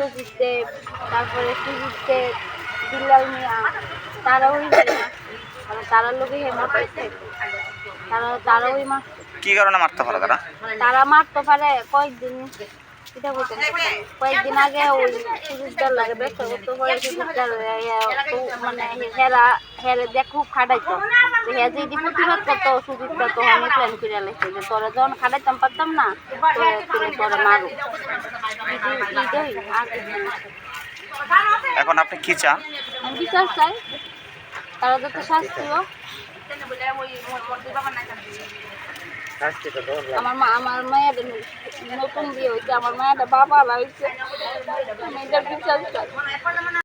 সজিব দেব, তারপরে সুজিত দেব, বিল্লাল মিয়া, তারা ওই মানে তারার লোকে হেমা পাইছে, তারা ওই মা কি কারণে মারতে পারে তারা? তারা মারতে পারে কয়েকদিন এটা বলতে কয়েকদিন আগে ওই সুজিতদার লাগে ব্যবসা করতে পারে সুজিতদার মানে হেরে দেখ খুব খাটাইতো হ্যাঁ যদি প্রতিবাদ করতো সুজিতটা তখন প্ল্যান করে লেখছে যে তোরা যখন খাটাইতাম পারতাম না তোরা মারো এখন আপনি কি চান? আমি বিচার চাই, তারা যত শাস্তিও। আমার মায়ের নতুন বিয়ে হয়েছে, আমার মায়ের বাবা হয়েছে, আমি এটার বিচার চাই।